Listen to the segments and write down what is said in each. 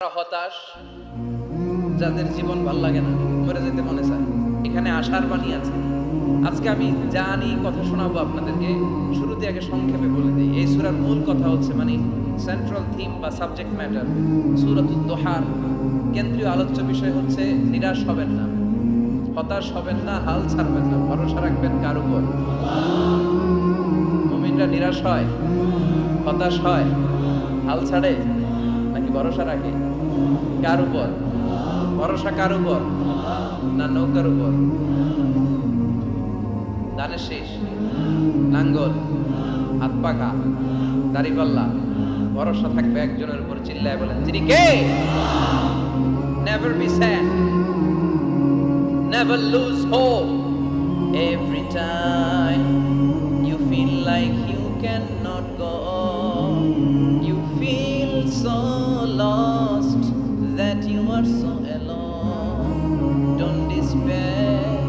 হতাশ, যাদের জীবন ভাল লাগে না, মরে যেতে মনে চায়, এখানে আশার বাণী আছে। আজকে আমি জানি কথা শোনাবো আপনাদেরকে, শুরুতে আগে সংক্ষেপে বলে দিই। এই সূরার মূল কথা হচ্ছে, মানে সেন্ট্রাল থিম বা সাবজেক্ট ম্যাটার, সূরাতুদ দুহার কেন্দ্রীয় আলোচ্য বিষয় হচ্ছে নিরাশ হবেন না, হতাশ হবেন না, হাল ছাড়বেন না, ভরসা রাখবেন কার উপর? মুমিনরা নিরাশ হয়, হতাশ হয়, হাল ছাড়ে নাকি ভরসা রাখে? কার উপর ভরসা? কার উপর? না নৌকার উপর? ধানের শেষ, নাঙ্গল, হাত পাকা, দাড়িপাল্লা, ভরসা থাকবে একজনের উপর। চিল্লায় বলেন, তিনি কে? Never be sad, never lose hope. Every time you feel like you cannot go on, you feel so lost that you are so alone. Don't despair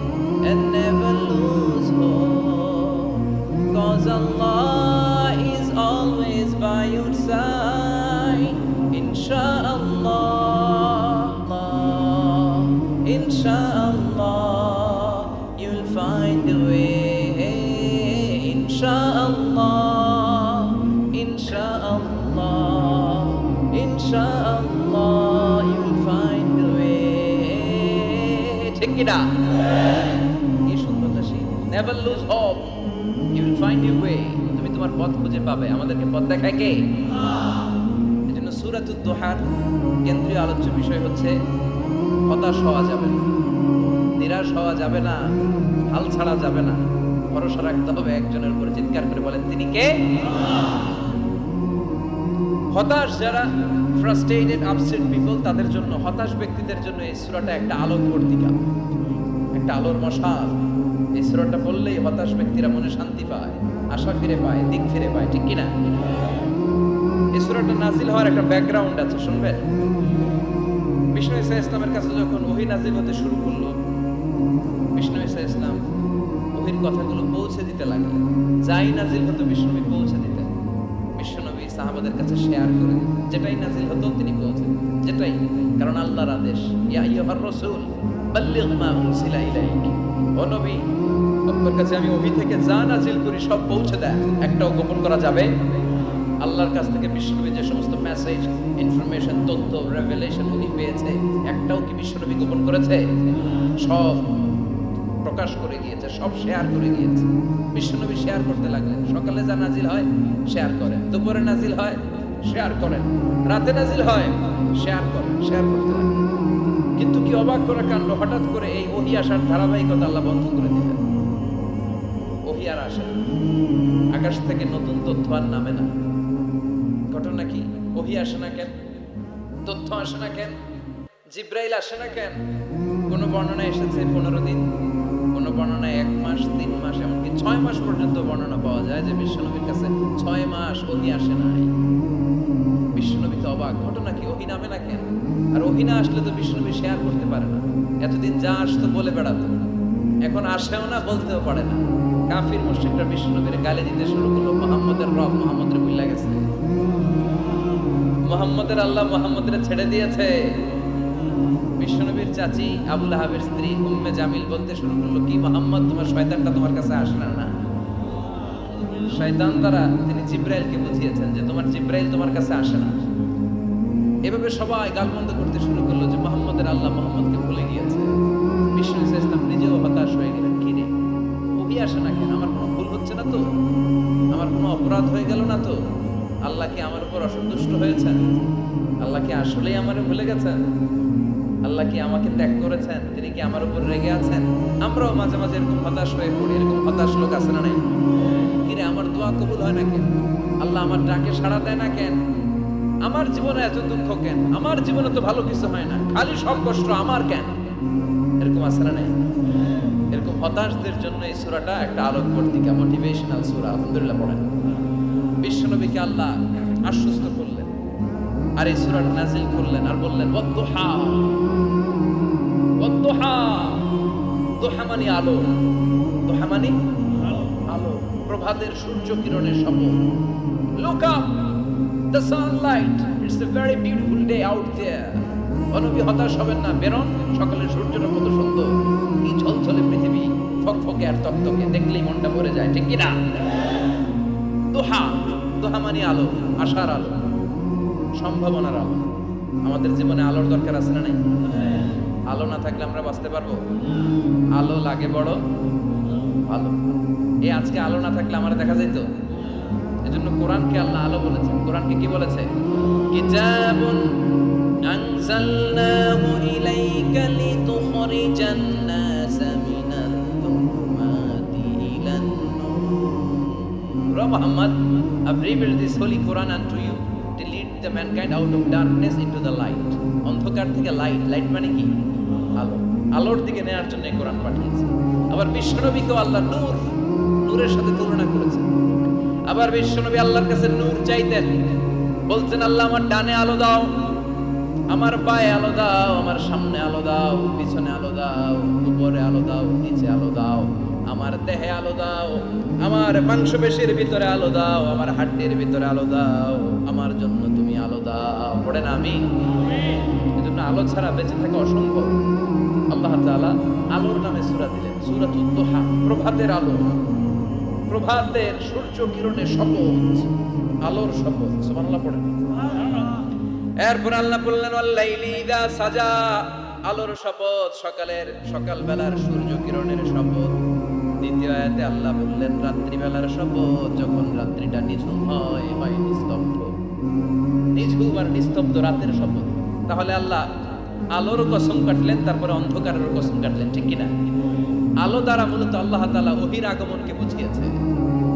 and never lose hope, 'cause Allah is always by your side. Inshallah, Inshallah, you'll find a way. Inshallah, Inshallah, Inshallah, you'll find a way. ঠিক কি না? কি সুন্দর হাসি। Never lose hope, you'll find your way. তুমি তোমার পথ খুঁজে পাবে। আমাদেরকে পথ দেখায় কে? এজন্য সূরাতুদ দুহার কেন্দ্রীয় আলোচ্য বিষয় হচ্ছে হতাশ হওয়া যাবে না, নিরাশ হওয়া যাবে না, হাল ছাড়া যাবে না, ভরসা রাখতে হবে একজনের উপর। চিৎকার করে বলেন, তিনি কে? হতাশ যারা, ফ্রাস্ট্রেটেড, আপসেট পিপল, তাদের জন্য, হতাশ ব্যক্তিদের জন্য এই সূরাটা একটা আলোক বর্তিকা, একটা আলোর মশাল। এই সূরাটা পড়লেই হতাশ ব্যক্তিরা মনে শান্তি পায়, আশা ফিরে পায়, দিক ফিরে পায়। ঠিক কিনা? এই সূরাটা নাজিল হওয়ার একটা ব্যাকগ্রাউন্ড আছে, শুনবেন। বিষ্ণু ঈসা ইসলামের কাছে যখন ওহী নাজিল হতে শুরু করলো, বিষ্ণু ঈসা ইসলাম ওহীর কথাগুলো পৌঁছে দিতে লাগলেন। যাই নাজিল হতো বিষ্ণুনবী পৌঁছে দিতেন। বিষ্ণুনবী সাহাবাদের কাছে শেয়ার করে দিতেন, যেটাই নাজিল হতো তিনি পৌঁছে দিতেন, যেটাই, কারণ আল্লাহর আদেশ। ইয়া আইয়ুহার রাসূল বাল্লিগ মা উনসিলা ইলাইক, ও নবী, আপনার কাছে আমি ওহী থেকে যা নাজিল করি সব পৌঁছে দেন, একটাও গোপন করা যাবে। আল্লাহর কাছ থেকে বিশ্বনবী যে সমস্ত মেসেজ, ইনফরমেশন, তথ্য, রেভেলেশন উনি পেয়েছে, একটাও কি বিশ্বনবী গোপন করেছে? সব প্রকাশ করে গিয়েছে, সব শেয়ার করে গিয়েছে। বিশ্বনবী শেয়ার করতে লাগলেন। সকালে যা নাজিল হয় শেয়ার করেন, দুপুরে নাজিল হয় শেয়ার করেন, রাতে নাজিল হয় শেয়ার করেন, শেয়ার করতে লাগলেন। কিন্তু কি অবাক করা কাণ্ড, হঠাৎ করে এই ওহী আসার ধারাবাহিকতা আল্লাহ বন্ধ করে দিলেন। ওহী আর আসে না, আকাশ থেকে নতুন তথ্য আর নামে না। ঘটনা কি? ওহী আসে না কেন? তথ্য আসে না কেন? জিব্রাইল আসে না কেন? কোন বর্ণনায় এসেছে 15 দিন, কোন বর্ণনায় 1 মাস, 3 মাস, এমনকি 6 মাস পর্যন্ত বর্ণনা পাওয়া যায় যে বিশ্বনবীর কাছে 6 মাস ওহী আসে নাই। বিশ্বনবী তো অবাক, ঘটনা কি? ওহী নামে না কেন? আর ওহী না আসলে তো বিশ্বনবী শেয়ার করতে পারে না। এতদিন যা আসতো বলে বেড়াতো, এখন আসেও না, বলতেও পারে না। কাফির মুশরিকরা বিশ্বনবীর গালি দিতে শুরু করলো, মুহাম্মদের রব মুহাম্মদের ভুলে গেছে, মুহাম্মদের আল্লাহ মুহাম্মদের ছেড়ে দিয়েছে। বিশ্বনবীর চাচি আবু লাহাবের স্ত্রী উম্মে জামিল বলতে শুরু করলো, কি মুহাম্মদ, তোমার শয়তানটা তোমার কাছে আসলে না? শয়তান দ্বারা তিনি জিব্রাইলকে বুঝিয়েছেন যে তোমার জিব্রাইল তোমার কাছে আসে না। এভাবে সবাই গালমন্দ করতে শুরু করলো যে মুহাম্মদের আল্লাহ মুহাম্মদকে ভুলে গিয়েছে। বিষ্ণু ইসলাম নিজেও হতাশ হয়ে গেলেন, কি রে ওহী আসে না কেন? আমার কোনো ভুল হচ্ছে না তো? আমার কোনো অপরাধ হয়ে গেল না তো? আল্লাহ কি আমার উপর অসন্তুষ্ট হয়েছেন? আল্লাহ কি আসলেই আমারে ভুলে গেছেন? আল্লাহ কি আমাকে ত্যাগ করেছেন? তিনি কি আমার উপর রেগে আছেন? আমরাও মাঝে মাঝে এরকম হতাশ হয়ে পড়ি। এরকম হতাশ লোক আছে না নাই? কিরে আমার দোয়া কবুল হয় না কেন? আল্লাহ আমার ডাকে সাড়া দেয় না কেন? আমার জীবনে এত দুঃখ কেন? আমার জীবনে তো ভালো কিছু হয় না, খালি সব কষ্ট আমার কেন? এরকম আছে না নাই? এরকম হতাশদের জন্য এই সূরাটা একটা আলোক বর্তিকা, মোটিভেশনাল সূরা। আলহামদুলিল্লাহ পড়েন। বিশ্বনবীকে আল্লাহ আশ্বস্ত করলেন, আর এই সূরাটা নাজিল করলেন, আর বললেন ওয়াদ-দুহা। ওয়াদ-দুহা, দুহা মানে আলো, দুহা মানে আলো, প্রভাতের সূর্য কিরণের শপথ। Look up, the sunlight It's a very beautiful day out there. নবী হতাশ হবেন না, বেরোন, সকালের সূর্যটা কত সুন্দর, কি ঝলঝলে পৃথিবী, ফকফকে আর তকতকে, দেখলেই মনটা ভরে যায়, ঠিক কি না? দোহা, দোহা মানে আলো, আশার আলো, সম্ভাবনার আলো। আমাদের জীবনে আলোর দরকার আছে না নাই? আলো না থাকলে আমরা বাঁচতে পারবো? আলো লাগে বড় ভালো। এই আজকে আলো না থাকলে আমার দেখা যেত। এজন্য কোরআনকে আল্লাহ আলো বলেছেন। কোরআনকে কি বলেছে? কিতাবুন আনজালনাহু ইলাইকা লিতুখরিজান নাসা মিনাল যুলুমাতি ইলান নূর। Muhammad, I've revealed this holy Quran unto you to lead the mankind out of darkness into the light. অন্ধকার থেকে লাইট, লাইট মানে কি? আলো। আলোর দিকে নেওয়ার জন্য কোরআন পাঠিয়েছে। আবার বিশ্বনবীকেও আল্লাহ নূর, নূরের সাথে তুলনা করেছেন। আবার বিশ্বনবী আল্লাহর কাছে নূর চাইতেন, বলতেন আল্লাহ আমার ডানে আলো দাও, আমার পায়ে আলো দাও, আমার সামনে আলো দাও, পিছনে আলো দাও, উপরে আলো দাও, নিচে আলো দাও, আমার দেহে আলো দাও, আমার মাংসপেশির ভিতরে আলো দাও, আমার হাড্ডির ভিতরে আলো দাও, আমার জন্য তুমি আলো দাও। পড়ে না আমি? এজন্য আলো ছাড়া বেঁচে থাকা অসম্ভব। আল্লাহ তাআলা আলোর নামে সূরা দিলেন, সূরাতুদ দুহা, প্রভাতের আলো, প্রভাতের সূর্য কিরণের শপথ, আলোর শপথ। সুবহানাল্লাহ পড়েন। এরপর আল্লাহ বললেন ওয়াল লাইলি ইযা সাজা, আলোর শপথ, সকাল বেলার সূর্য কিরণের শপথ। দ্বিতীয় আয়াতে আল্লাহ বললেন রাত্রিবেলার শপথ, যখন রাত্রিটা নিঝুম হয়, নিস্তব্ধ, নিঝুম আর নিস্তব্ধ রাতের শপথ। তাহলে আল্লাহ আলোর কসম কাটলেন, তারপরে অন্ধকারের কসম কাটলেন, ঠিক কিনা? আলো দ্বারা মূলত আল্লাহ তাআলা ওহীর আগমনকে বুঝিয়েছে,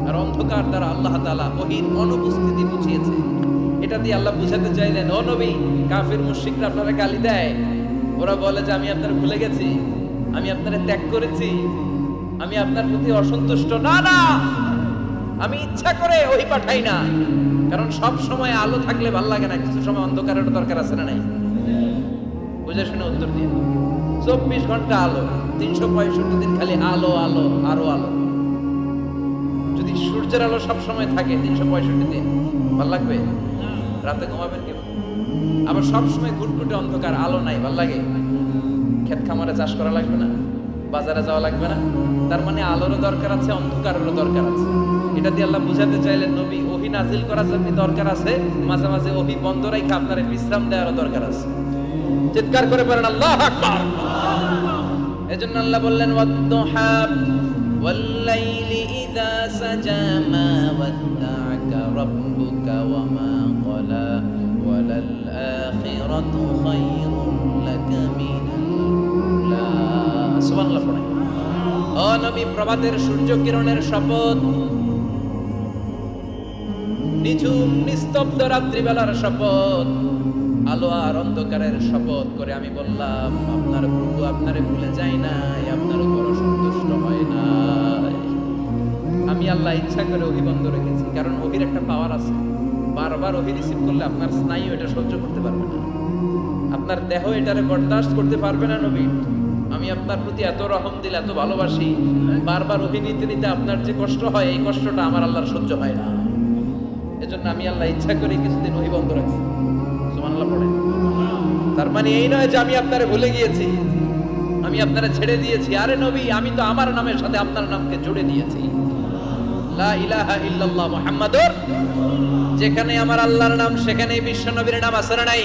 আর অন্ধকার দ্বারা আল্লাহ তাআলা ওহীর অনুপস্থিতি বুঝিয়েছে। এটা দিয়ে আল্লাহ বুঝাতে চাইলেন, ও নবী, কাফির মুশরিকরা আপনারা গালি দেয়, ওরা বলে যে আমি আপনার ভুলে গেছি, আমি আপনারে ত্যাগ করেছি, আমি আপনার প্রতি অসন্তুষ্ট। না না, আমি ইচ্ছা করে ওহী পাঠাই না, কারণ সব সময় আলো থাকলে ভালো লাগে না, কিছু সময় অন্ধকারের দরকার আছে না নাই? বুঝে শুনে উত্তর দিয়ে। 24 ঘন্টা আলো, 365 দিন খালি আলো আলো আরো আলো। যদি সূর্যের আলো সব সময় থাকে 365 দিন, ভালো লাগবে? রাতে ঘুমাবেন কি? আবার সব সময় ঘুটঘুটে অন্ধকার, আলো নাই, ভালো লাগে? ক্ষেত খামারে চাষ করা লাগবে না, বাজারে যাওয়া লাগবে না। তার মানে আলোরও দরকার আছে, অন্ধকারেরও দরকার আছে। এটা দিয়ে আল্লাহ বুঝাতে চাইলেন, নবী, ওহী নাজিল করার জন্য দরকার আছে, মাঝে মাঝে ওহী বন্ধ রাখা আপনার বিশ্রাম দেওয়ারও দরকার আছে। চিৎকার করে বলেন আল্লাহু আকবার। এজন্য আল্লাহ বললেন ওয়াদ-দুহা ওয়াল লাইলি ইযা সাজা মা ওয়াদ্দা'আকা রাব্বুকা ওয়া মা ক্বালা ওয়ালাল আখিরাতু খায়রুন লাকা মিনাল উলা। সুবহানাল্লাহ পড়েন। ও নবী, প্রভাতের সূর্য কিরণের শপথ, নিঝুম নিস্তব্ধ রাত্রিবেলার শপথ, আলো আর অন্ধকারের শপথ করে আমি বললাম, আপনার প্রভু আপনারে ভুলে যায় নাই, আপনার উপর সন্তুষ্ট হয় নাই। আমি আল্লাহ ইচ্ছা করে ওহী বন্ধ রেখেছি, কারণ ওহীর একটা পাওয়ার আছে। বারবার ওহী রিসিভ করলে আপনার স্নায়ু এটা সহ্য করতে পারবে না, আপনার দেহ এটারে বরদাস্ত করতে পারবে না। নবী, আমি আপনার প্রতি এত রহম দিল, এত ভালোবাসি, বারবার ওহী নিতে নিতে আপনার যে কষ্ট হয়, এই কষ্টটা আমার আল্লাহর সহ্য হয় না। এজন্য আমি আল্লাহ ইচ্ছা করে কিছুদিন ওহী বন্ধ রাখছি। সুবহানাল্লাহ পড়েন। তার মানে এই নয় যে আমি আপনারে ভুলে গিয়েছি, আমি আপনারে ছেড়ে দিয়েছি। আরে নবী, আমি তো আমার নামের সাথে আপনার নামকে জুড়ে দিয়েছি। লা ইলাহা ইল্লাল্লাহ মুহাম্মাদুর, যেখানে আমার আল্লাহর নাম সেখানেই বিশ্ব নবীর নাম আছে না নাই?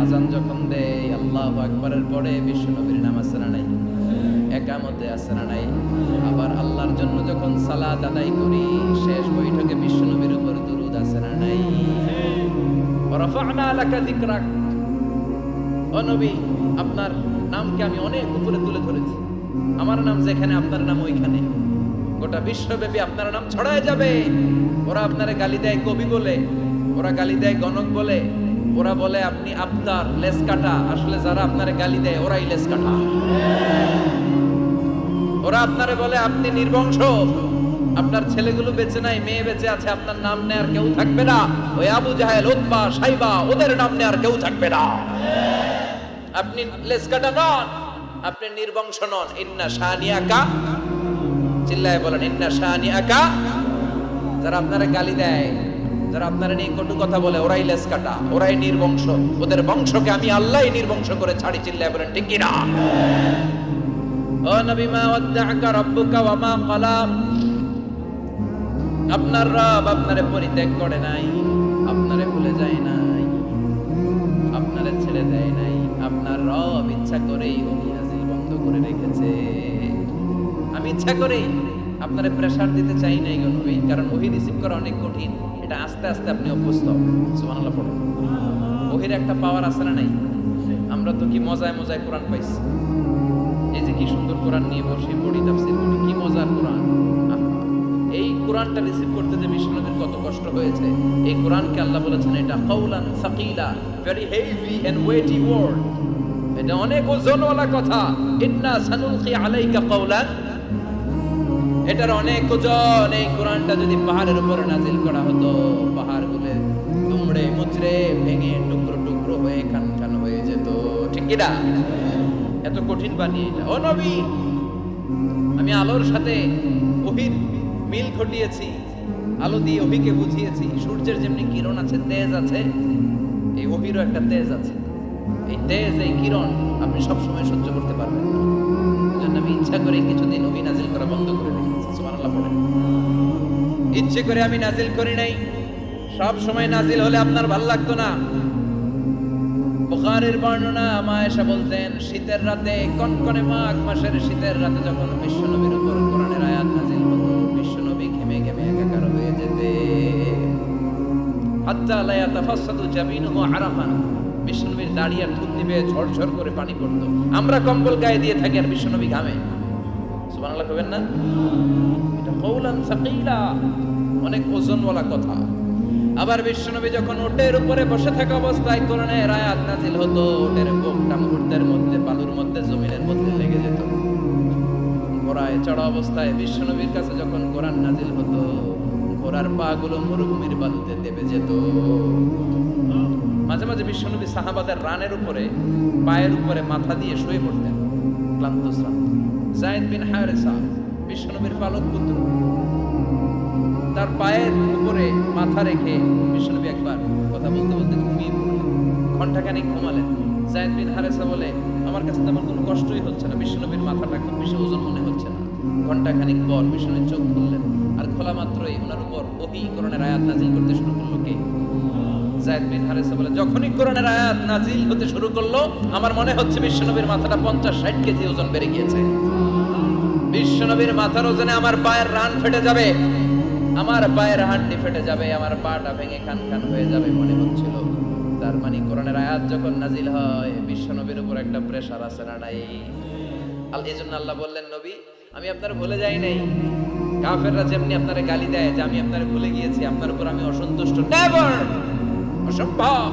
আযান যখন দেই আল্লাহু আকবারের পরে বিশ্ব নবীর নাম আছে না নাই? একামতে আছে না নাই? আবার আল্লাহর জন্য যখন সালাত আদায় করি, শেষ বৈঠকে বিশ্ব নবীর উপর দুরূদ আছে না নাই? রাফা'না লাকা যিকরাক, ও নবী, আপনার নামকে আমি অনেক উপরে তুলে ধরেছি। আমার নাম যেখানে, আপনার নাম ওইখানে। গোটা বিশ্বব্যাপী আপনার নাম ছড়ায় যাবে। ওরা আপনারে গালি দেয় কবি বলে, ওরা গালি দেয় গণক বলে, ওরা বলে আপনি আফতার, লেস কাটা। আসলে যারা আপনারে গালি দেয় ওরাই লেস কাটা। ওরা আপনারে বলে আপনি নির্বংশ, আপনার ছেলেগুলো বেঁচে নাই, মেয়ে বেঁচে আছে, আপনার নাম নেয়ার কেউ থাকবে না। ওই আবু জাহেল, উতবা, সাইবা, ওদের নাম নেয়ার কেউ থাকবে না। আপনি লেসকাটা নন, আপনি নির্বংশ নন। ইন্না শানিয়াকা, চিল্লায় বলেন ইন্না শানিয়াকা। যারা আপনারা গালি দেয়, যারা আপনারা নিয়ে কটু কথা বলে ওরাই লেস কাটা, ওরাই নির্বংশ, ওদের বংশকে আমি আল্লাহই নির্বংশ করে ছাড়ি। চিল্লায় বলেন ঠিক কিনা? ও নবী, মা ওয়াদ্দাআকা রাব্বুকা ওয়া মা ক্বালা, আপনার রব আপনারে পরিত্যাগ করে নাই, আপনারে ভুলে যায় নাই, আপনারে ছেড়ে দেয় নাই। আপনার রব ইচ্ছা করেই ওহী নাযিল বন্ধ করে রেখেছে। আমি ইচ্ছা করেই আপনারে প্রেসার দিতে চাই নাই গো নবী, কারণ ওহী রিসিভ করা অনেক কঠিন। এটা আস্তে আস্তে আপনি অভ্যস্ত হবেন। সুবহানাল্লাহ পড়ুন। ওহীর একটা পাওয়ার আছে না নাই? আমরা তো কি মজায় মজায় কোরআন পাইছি। এই যে কি সুন্দর কোরআন নিয়ে বসে পড়ি, তাফসীর করি, কি মজার কোরআন। এই কোরআনটা রিসিভ করতে যে বিশ্বনবীর কত কষ্ট হয়েছে। এই কোরআনকে আল্লাহ বলেছেন এটা কাউলান সাকিলা, very heavy and weighty word. এটা অনেক ওজনওয়ালা কথা। ইন্না সানুলকি আলাইকা কাউলান, এটার অনেক ওজন। এই কোরআনটা যদি পাহাড়ের উপরে নাজিল করা হতো, পাহাড়গুলো দুমড়ে মুচড়ে ভেঙে টুকরো টুকরো হয়ে খান খান হয়ে যেত। ঠিক কি না? এত কঠিন বানিয়ে এটা। ও নবী, আমি আলোর সাথে ওহীর মিল ঘটিয়েছি, আলো দিয়ে ওহীকে বুঝিয়েছি। সূর্যের যেমনি কিরণ আছে, তেজ আছে, এই ওহীরও একটা তেজ আছে। এই তেজ, এই কিরণ আপনি সবসময় সহ্য করতে পারবেন না। এজন্য আমি ইচ্ছা করে কিছুদিন ওহী নাজিল করা বন্ধ করে রেখেছি। সুবহানাল্লাহ পড়েন। ইচ্ছে করে আমি নাজিল করি নাই। সব সময় নাজিল হলে আপনার ভালো লাগতো না। বুখারীর বর্ণনা, মা আয়েশা বলতেন শীতের রাতে, কনকনে মাঘ মাসের শীতের রাতে যখন বিশ্বনবীর উপর কোরআনের আয়াত নাজিল হতো, বিশ্বনবী ঘেমে ঘেমে একাকার হয়ে যেতে। হাত্তা লা ইয়াতাফাসসাদু জাবিনুহু আরাফান, বিশ্বনবীর দাড়ি আর থুতনি বেয়ে ঝরঝর করে পানি পড়তো। আমরা কম্বল গায়ে দিয়ে থাকি আর বিশ্বনবী ঘামে। সুবহানাল্লাহ কইবেন না? এটা কওলান সাকিলা, অনেক ওজনওয়ালা কথা। আবার বিশ্বনবী যখন ওটের উপরে বসে থাকা অবস্থায় কোরআনের আয়াত নাজিল হতো, ওটের বুকটা মুহূর্তের মধ্যে বালুর মধ্যে, জমিনের মধ্যে লেগে যেত। ঘোড়ায় চড়া অবস্থায় বিশ্বনবীর কাছে যখন কোরআন নাজিল হতো, ঘোড়ার পা গুলো মরুভূমির বালুতে দেবে যেত। মাঝে মাঝে বিশ্বনবী সাহাবাদের রানের উপরে, পায়ের উপরে মাথা দিয়ে শুয়ে পড়তেন, ক্লান্ত শ্রান্ত। যায়েদ বিন হারেসা, বিশ্বনবীর পালক পুত্র, তার পায়ের উপরে মাথা রেখে বিশ্বনবী একবার কথা বলতে বলতে ঘুমিয়ে পড়লেন। ঘন্টাখানিক ঘুমালেন। যায়েদ বিন হারেসা বলে, আমার কাছে তেমন কোনো কষ্টই হচ্ছে না, বিশ্বনবীর মাথাটা খুব বেশি ওজন মনে হচ্ছে না। ঘন্টাখানিক পর বিশ্বনবী চোখ খুললেন, আর খোলা মাত্রই ওনার উপর ওহী কোরআনের আয়াত নাজিল করতে শুরু করলো। কে? যায়েদ বিন হারেসা বলে, যখনই কোরআনের আয়াত নাজিল হতে শুরু করলো, আমার মনে হচ্ছে বিশ্বনবীর মাথাটা 50-60 কেজি ওজন বেড়ে গিয়েছে। বিশ্বনবীর মাথার ওজনে আমার পায়ের রান ফেটে যাবে, আমার পায়ের হাড্ডি ফেটে যাবে, আমার পাটা ভেঙে খান খান হয়ে যাবে মনে হচ্ছিল। তার মানে কোরআনের আয়াত যখন নাজিল হয়, বিশ্বনবীর উপর একটা প্রেসার আছে না নাই? এই জন্য আল্লাহ বললেন, নবী আমি আপনার ভুলে যাই নাই। কাফেররা যেমনি আপনারে গালি দেয় যে আমি আপনারে ভুলে গিয়েছি, আপনার উপর আমি অসন্তুষ্ট, নেভার, অসম্ভব।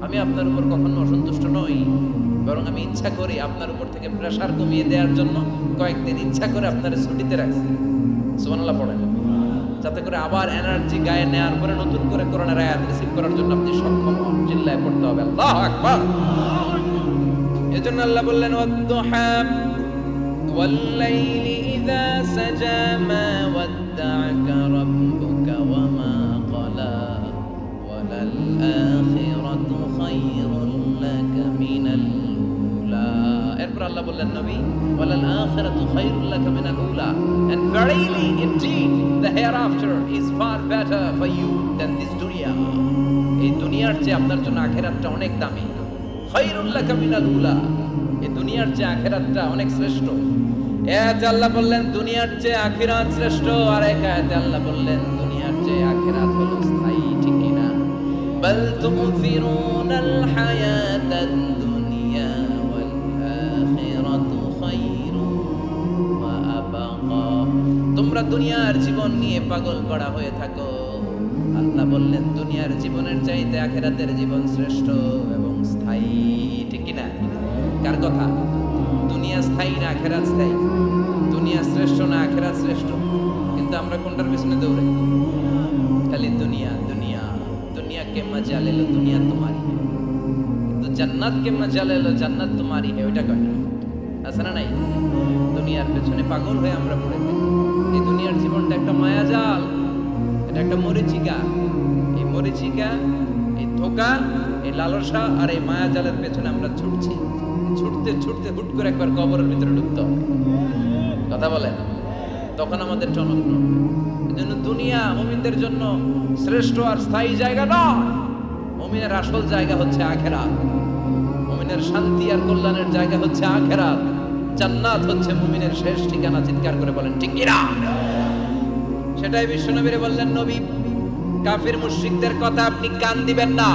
আমি আপনার উপর কখনো অসন্তুষ্ট নই, বরং আমি ইচ্ছা করি আপনার উপর থেকে প্রেসার কমিয়ে দেওয়ার জন্য কয়েকদিন ইচ্ছা করে আপনারে ছুটিতে রাখছি। সুবহানাল্লাহ পড়েন। যাতে করে আবার এনার্জি গায়ে নেওয়ার পরে নতুন করে কোরআনের আয়াত রিসিভ করার জন্য আপনি সক্ষম হন। চিল্লায় পড়তে হবে আল্লাহু আকবার। এজন্য আল্লাহ বললেন, ওয়াদ-দুহা ওয়াল-লাইলি ইযা সাজা মা ওয়াদ্দা'আকা রাব্বুকা ওয়া মা ক্বালা ওয়ালাল আখিরাতু খায়রুল লাকা মিনাল উলা। এরপর আল্লাহ বললেন, নবী ওয়ালাল আখিরাতু খায়রুল লাকা মিনাল উলা, and verily indeed the hereafter is far better for you than this dunya. এই দুনিয়ার চেয়ে আপনার জন্য আখিরাতটা অনেক দামি। খায়রুল লাকা মিনাল উলা, এই দুনিয়ার চেয়ে আখিরাতটা অনেক শ্রেষ্ঠ। এতে আল্লাহ বললেন দুনিয়ার চেয়ে আখিরাত শ্রেষ্ঠ, আর এক আয়াতে আল্লাহ বললেন দুনিয়ার চেয়ে আখিরাত হলো স্থায়ী। ঠিক কি না? বাল তুমসিরুনাল হায়াতাদ দুনিয়া ওয়াল আখিরাতু খায়রুন ওয়া আবকা। তোমরা দুনিয়ার জীবন নিয়ে পাগল করা হয়ে থাকো। আল্লাহ বললেন দুনিয়ার জীবনের চাইতে আখিরাতের জীবন শ্রেষ্ঠ এবং স্থায়ী। ঠিক কি না? কার কথা? দুনিয়া স্থায়ী না আখিরাত স্থায়ী? দুনিয়া শ্রেষ্ঠ না আখিরাত শ্রেষ্ঠ? কিন্তু আমরা কোনটার পিছনে দৌড়াই? খালি দুনিয়া দুনিয়া। दुनिया के मजा ले लो, दुनिया तुम्हारी है, तो जन्नत के मजा ले लो, जन्नत तुम्हारी है। ওইটা কয় না? আছে না নাই? দুনিয়ার পেছনে পাগল হয়ে আমরা পড়ে থাকি। এই দুনিয়ার জীবনটা একটা মায়াজাল, এটা একটা মরিচিকা। মরিচিকা, এই ধোঁকা, এই লালসা আর এই মায়াজালের পেছনে আমরা ছুটছি। ছুটতে ছুটতে হুট করে একবার কবরের ভিতরে ঢুকতে হবে। কথা বলেন, তখন আমাদের টনক নড়বে। এজন্য দুনিয়া মুমিনদের জন্য শ্রেষ্ঠ আর স্থায়ী জায়গা নয়। মুমিনের আসল জায়গা হচ্ছে আখিরাত। মুমিনের শান্তি আর কল্যাণের জায়গা হচ্ছে আখিরাত। জান্নাত হচ্ছে মুমিনের শেষ ঠিকানা। চিৎকার করে বলেন ঠিক কি না? সেটাই বিশ্বনবীরে বললেন, নবী কাফির মুশরিকদের কথা আপনি কান দিবেন না,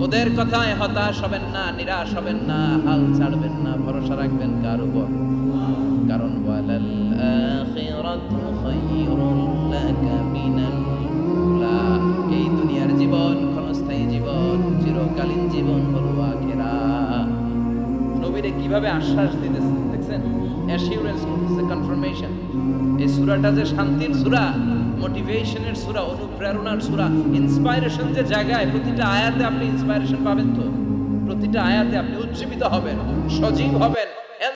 ওদের কথায় হতাশ হবেন না, নিরাশ হবেন না, হাল ছাড়বেন না, ভরসা রাখবেন কার উপর? কারণ ওয়ালাল আখিরাতু খায়রুল লাকা মিনাল উলা, এই দুনিয়ার জীবন ক্ষণস্থায়ী জীবন, চিরকালীন জীবন হলো আখিরাত। নবীরে কিভাবে আশ্বাস দিতেছেন দেখছেন? অ্যাসিউরেন্স করতেছে, কনফার্মেশন। এই সূরাটা যে শান্তির সূরা, মোটিভেশনের সূরা, অনুপ্রেরণার সূরা, ইন্সপাইরেশন যে জায়গায়, প্রতিটা আয়াতে আপনি ইন্সপাইরেশন পাবেন। তো প্রতিটা আয়াতে আপনি উজ্জীবিত হবেন, সজীব হবেন,